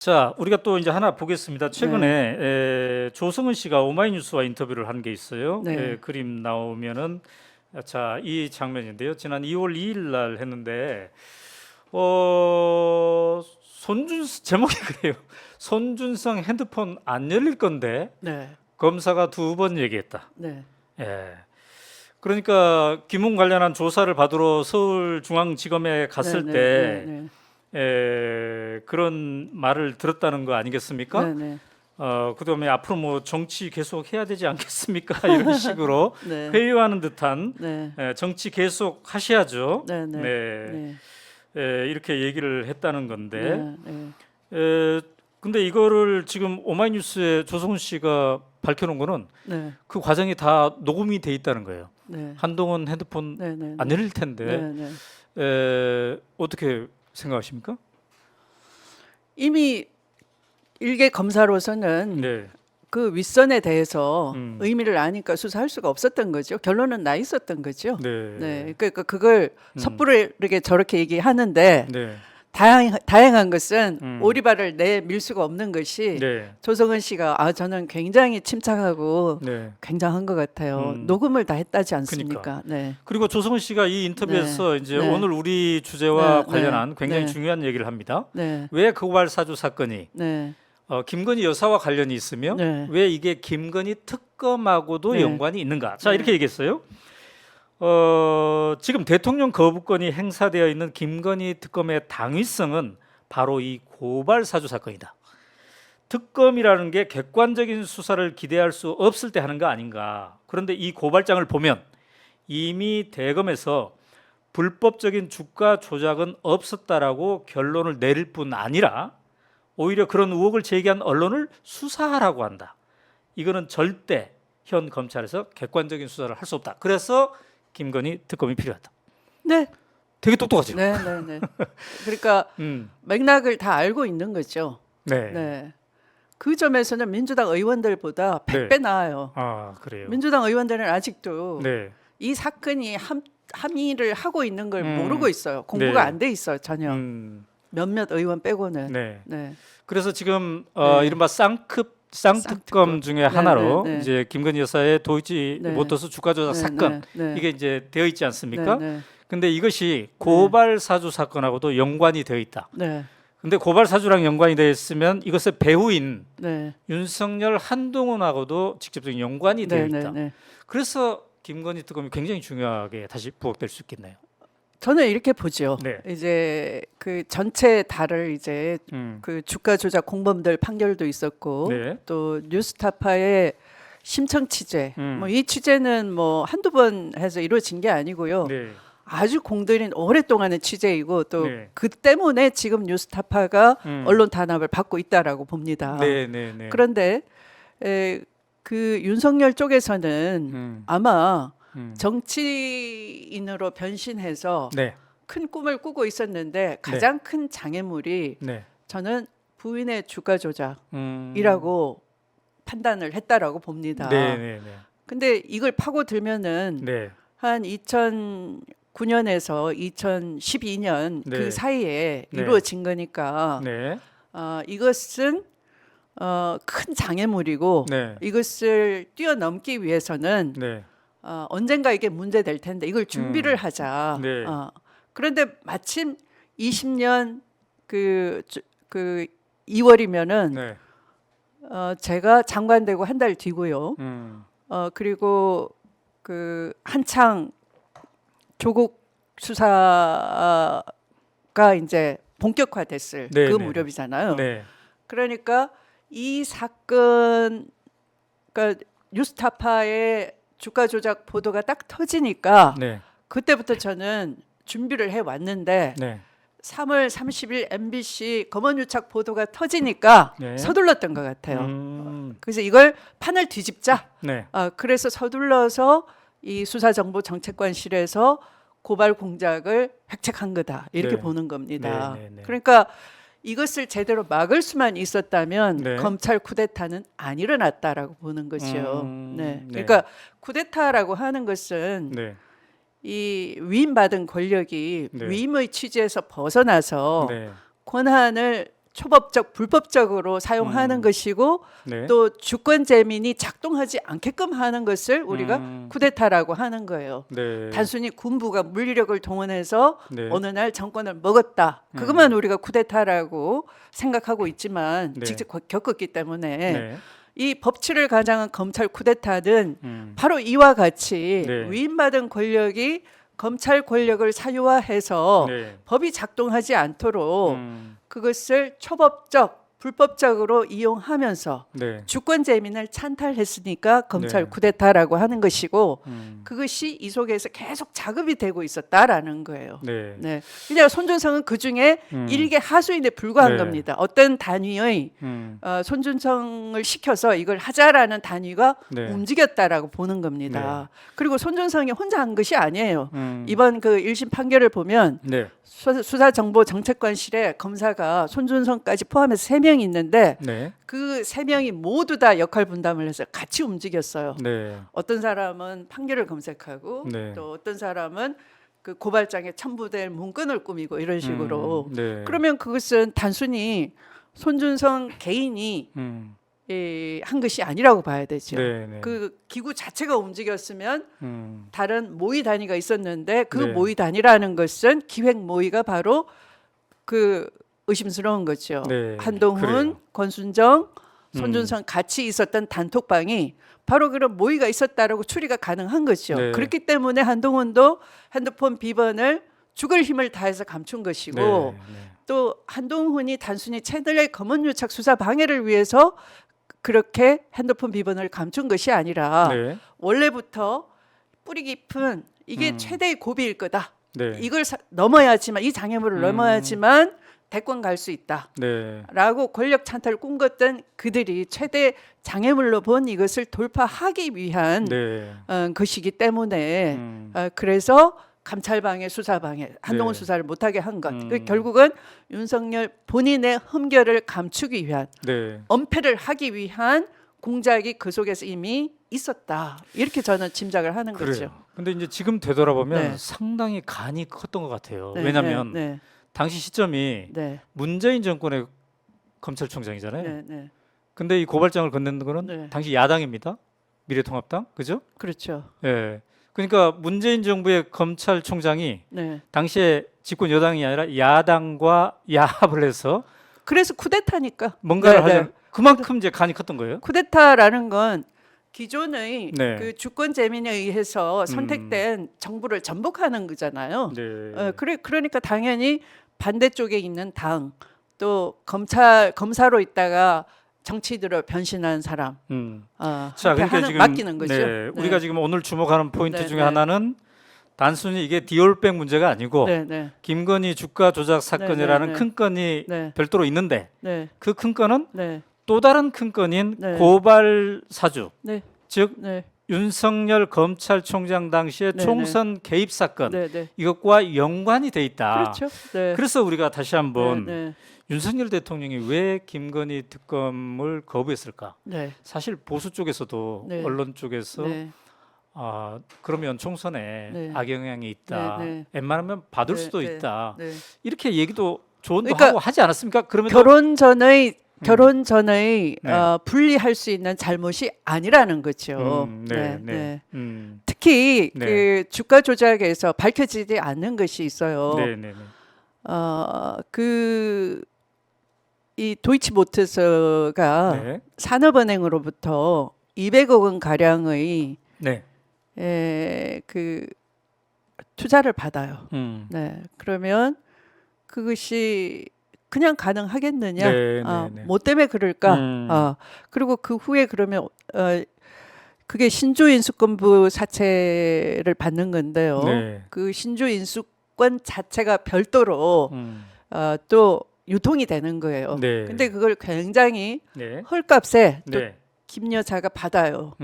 자, 우리가 또 이제 하나 보겠습니다. 최근에 네. 조성은 씨가 오마이뉴스와 인터뷰를 한 게 있어요. 네. 그림 나오면은 자, 이 장면인데요. 지난 2월 2일 날 했는데 제목이 그래요. 손준성 핸드폰 안 열릴 건데 네. 검사가 2번 얘기했다. 네. 예. 그러니까 김웅 관련한 조사를 받으러 서울중앙지검에 갔을 네. 때 네. 그런 말을 들었다는 거 아니겠습니까? 네. 네. 그다음에 앞으로 뭐 정치 계속 해야 되지 않겠습니까? 이런 식으로 네. 회유하는 듯한 네. 정치 계속 하셔야죠. 네. 네. 네. 네. 이렇게 얘기를 했다는 건데, 네. 네. 근데 이거를 지금 오마이뉴스에 조성은 씨가 밝혀놓은 거는 네. 그 과정이 다 녹음이 돼 있다는 거예요. 네. 한동안 핸드폰 네. 네. 안 열릴 텐데 네. 네. 어떻게 생각하십니까? 이미 일개 검사로서는 네. 그 윗선에 대해서 음. 의미를 아니까 수사할 수가 없었던 거죠. 결론은 나 있었던 거죠. 네. 네. 그러니까 그걸 음. 섣부르게 저렇게 얘기하는데 네. 다양한 것은 음. 오리발을 내밀 수가 없는 것이 네. 조성은 씨가 저는 굉장히 침착하고 네. 굉장한 것 같아요. 음. 녹음을 다 했다지 않습니까? 그러니까. 네. 그리고 조성은 씨가 이 인터뷰에서 이제 네. 오늘 우리 주제와 네. 관련한 굉장히 네. 중요한 얘기를 합니다. 네. 왜 고발 사주 사건이 네. 김건희 여사와 관련이 있으며 네. 왜 이게 김건희 특검하고도 네. 연관이 있는가? 자, 네. 이렇게 얘기했어요. 지금 대통령 거부권이 행사되어 있는 김건희 특검의 당위성은 바로 이 고발 사주 사건이다. 특검이라는 게 객관적인 수사를 기대할 수 없을 때 하는 거 아닌가. 그런데 이 고발장을 보면 이미 대검에서 불법적인 주가 조작은 없었다라고 결론을 내릴 뿐 아니라 오히려 그런 의혹을 제기한 언론을 수사하라고 한다. 이거는 절대 현 검찰에서 객관적인 수사를 할 수 없다. 그래서 김건희 특검이 필요하다. 네. 되게 똑똑하죠. 네. 네. 네. 그러니까 맥락을 다 알고 있는 거죠. 네. 네. 그 점에서는 민주당 의원들보다 네. 100배 나아요. 아, 그래요. 민주당 의원들은 아직도 네. 이 사건이 함의를 하고 있는 걸 모르고 있어요. 공부가 네. 안 돼 있어요, 전혀. 몇몇 의원 빼고는. 네. 네. 그래서 지금 네. 이른바 쌍특검 중에 하나로 네. 이제 김건희 여사의 도이치 네. 모터스 주가 조작 네. 사건 네. 이게 이제 되어 있지 않습니까? 네. 근데 이것이 고발 사주 사건하고도 연관이 되어 있다. 네. 근데 고발 사주랑 연관이 되어 있으면 이것의 배후인 네. 윤석열 한동훈하고도 직접적인 연관이 되어 네. 있다. 네. 그래서 김건희 특검이 굉장히 중요하게 다시 부각될 수 있겠네요. 저는 이렇게 보죠. 네. 이제 그 전체 달을 이제 그 주가 조작 공범들 판결도 있었고 네. 또 뉴스타파의 심청 취재. 뭐 이 취재는 뭐 한두 번 해서 이루어진 게 아니고요. 네. 아주 공들인 오랫동안의 취재이고 또 네. 그 때문에 지금 뉴스타파가 음. 언론 탄압을 받고 있다라고 봅니다. 네, 네, 네. 그런데 그 윤석열 쪽에서는 아마 정치인으로 변신해서 네. 큰 꿈을 꾸고 있었는데 가장 큰 장애물이 네. 저는 부인의 주가 조작이라고 판단을 했다라고 봅니다. 네, 네, 네. 근데 이걸 파고들면은 네. 한 2009년에서 2012년 네. 그 사이에 네. 이루어진 거니까 네. 이것은 큰 장애물이고 네. 이것을 뛰어넘기 위해서는 네. 언젠가 이게 문제될 텐데 이걸 준비를 하자. 네. 그런데 마침 20년 그 2월이면은 네. 제가 장관 되고 한 달 뒤고요. 그리고 그 한창 조국 수사가 이제 본격화됐을 네, 그 네. 무렵이잖아요. 네. 그러니까 이 사건, 그러니까 뉴스타파의 주가 조작 보도가 딱 터지니까 네. 그때부터 저는 준비를 해 왔는데 네. 3월 30일 MBC 검언유착 보도가 터지니까 네. 서둘렀던 것 같아요. 그래서 이걸 판을 뒤집자. 네. 그래서 서둘러서 이 수사정보정책관실에서 고발 공작을 획책한 거다. 이렇게 네. 보는 겁니다. 네, 네, 네. 그러니까 이것을 제대로 막을 수만 있었다면 네. 검찰 쿠데타는 안 일어났다라고 보는 거죠. 네. 네. 그러니까 쿠데타라고 하는 것은 네. 이 위임받은 권력이 네. 위임의 취지에서 벗어나서 네. 권한을 초법적 불법적으로 사용하는 것이고 네. 또 주권 재민이 작동하지 않게끔 하는 것을 우리가 쿠데타라고 하는 거예요. 네. 단순히 군부가 물리력을 동원해서 네. 어느 날 정권을 먹었다. 그것만 우리가 쿠데타라고 생각하고 있지만 네. 직접 겪었기 때문에 네. 이 법치를 가장한 검찰 쿠데타는 음. 바로 이와 같이 네. 위임받은 권력이 검찰 권력을 사유화해서 네. 법이 작동하지 않도록 음. 그것을 초법적 불법적으로 이용하면서 네. 주권 재민을 찬탈했으니까 검찰 네. 쿠데타라고 하는 것이고 음. 그것이 이 속에서 계속 자급이 되고 있었다라는 거예요. 네. 네. 그냥 손준성은 그 중에 일개 하수인에 불과한 네. 겁니다. 어떤 단위의 손준성을 시켜서 이걸 하자라는 단위가 네. 움직였다라고 보는 겁니다. 그리고 손준성이 혼자 한 것이 아니에요. 음. 이번 그 1심 판결을 보면 네. 수사정보정책관실에 검사가 손준성까지 포함해서 3명이 있는데 네. 그 3명이 모두 다 역할 분담을 해서 같이 움직였어요. 네. 어떤 사람은 판결을 검색하고 네. 또 어떤 사람은 그 고발장에 첨부될 문건을 꾸미고 이런 식으로 네. 그러면 그것은 단순히 손준성 개인이 한 것이 아니라고 봐야 되죠. 네. 네. 그 기구 자체가 움직였으면 음. 다른 모의 단위가 있었는데 그 네. 모의 단위라는 것은 기획 모의가 바로 그 의심스러운 거죠. 네. 한동훈, 그래요. 권순정, 손준성 같이 있었던 단톡방이 바로 그런 모의가 있었다라고 추리가 가능한 거죠. 네. 그렇기 때문에 한동훈도 핸드폰 비번을 죽을 힘을 다해서 감춘 것이고 네. 네. 또 한동훈이 단순히 채널의 검언유착 수사 방해를 위해서 그렇게 핸드폰 비번을 감춘 것이 아니라 네. 원래부터 뿌리 깊은 이게 최대의 고비일 거다. 네. 이걸 넘어야지만 이 장애물을 넘어야지만 대권 갈 수 있다. 네. 라고 권력 찬탈을 꿈꿨던 그들이 최대 장애물로 본 이것을 돌파하기 위한 네. 것이기 때문에 그래서 감찰방해, 수사방해, 한동훈 네. 수사를 못하게 한 것. 결국은 윤석열 본인의 흠결을 감추기 위한 네. 엄폐를 하기 위한 공작이 그 속에서 이미 있었다. 이렇게 저는 짐작을 하는 거죠. 그래요. 근데 이제 지금 되돌아보면 네. 상당히 간이 컸던 것 같아요. 네, 왜냐하면 네, 당시 시점이 네, 문재인 정권의 검찰총장이잖아요. 네, 네, 근데 이 고발장을 건네는 거는 네. 당시 야당입니다. 미래통합당, 그죠? 그렇죠. 예. 그러니까 문재인 정부의 검찰총장이 네. 당시에 집권 여당이 아니라 야당과 야합을 해서 그래서 쿠데타니까. 뭔가를 네, 네. 하려는 그만큼 이제 간이 컸던 거예요. 쿠데타라는 건 기존의 네. 그 주권 재민에 의해서 선택된 정부를 전복하는 거잖아요. 네. 그러니까 당연히 반대쪽에 있는 당 또 검사로 있다가 정치인으로 변신한 사람. 자, 그러니까 하는, 지금 맡기는 거죠. 네, 우리가 지금 오늘 주목하는 포인트 네, 중에 네. 하나는 단순히 이게 디올백 문제가 아니고 네, 네, 김건희 주가 조작 사건이라는 네, 네. 큰 건이 네, 별도로 있는데 네, 그 큰 건은 네, 또 다른 큰 건인 네. 고발 사주, 네, 즉 네, 윤석열 검찰총장 당시의 네, 총선 개입 사건 네, 네. 이것과 연관이 돼 있다. 그렇죠. 네. 그래서 우리가 다시 한번 네, 윤석열 대통령이 왜 김건희 특검을 거부했을까? 네, 사실 보수 쪽에서도 네. 언론 쪽에서 네, 그러면 총선에 네. 악영향이 있다. 네, 네. 웬만하면 받을 네, 수도 네, 있다. 네. 이렇게 얘기도 조언도 그러니까 하고 하지 않았습니까? 그러면 결혼 전의 네. 분리할 수 있는 잘못이 아니라는 거죠. 네, 네. 특히 네. 그 주가 조작에서 밝혀지지 않는 것이 있어요. 네, 네, 네. 이 도이치모터스가 네. 산업은행으로부터 200억 원 가량의 네. 그 투자를 받아요. 네. 그러면 그것이 그냥 가능하겠느냐? 네, 네, 네. 뭐 때문에 그럴까? 그리고 그 후에 그러면 그게 신주인수권부 사채를 받는 건데요. 네. 그 신주인수권 자체가 별도로 또 유통이 되는 거예요. 네. 근데 그걸 굉장히 네. 헐값에 또 네. 김 여사가 받아요.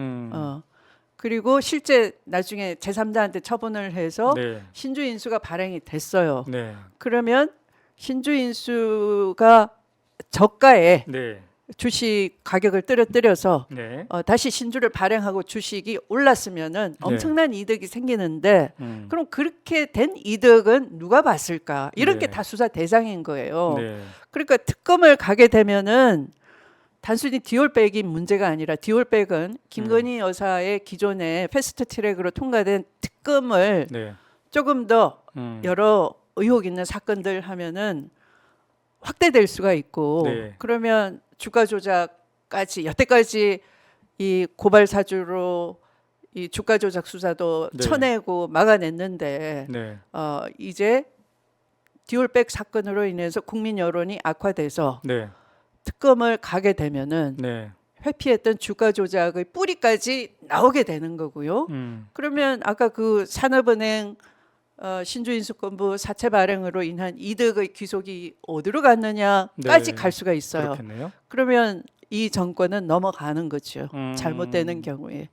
그리고 실제 나중에 제3자한테 처분을 해서 네. 신주인수가 발행이 됐어요. 네. 그러면 신주인수가 저가에 네. 주식 가격을 떨어뜨려서 네. 다시 신주를 발행하고 주식이 올랐으면은 네. 엄청난 이득이 생기는데 음. 그럼 그렇게 된 이득은 누가 봤을까? 이런 게 네. 다 수사 대상인 거예요. 네. 그러니까 특검을 가게 되면은 단순히 디올백이 문제가 아니라 디올백은 김건희 여사의 기존에 패스트트랙으로 통과된 특검을 네. 조금 더 음. 여러 의혹 있는 사건들 하면은 확대될 수가 있고 네. 그러면 주가 조작까지 여태까지 이 고발 사주로 이 주가 조작 수사도 네. 쳐내고 막아냈는데 네. 이제 디올백 사건으로 인해서 국민 여론이 악화돼서 네. 특검을 가게 되면은 네. 회피했던 주가 조작의 뿌리까지 나오게 되는 거고요. 그러면 아까 그 산업은행 신주인수권부 사채 발행으로 인한 이득의 귀속이 어디로 갔느냐까지 네. 갈 수가 있어요. 그렇겠네요. 그러면 이 정권은 넘어가는 거죠. 음. 잘못되는 경우에.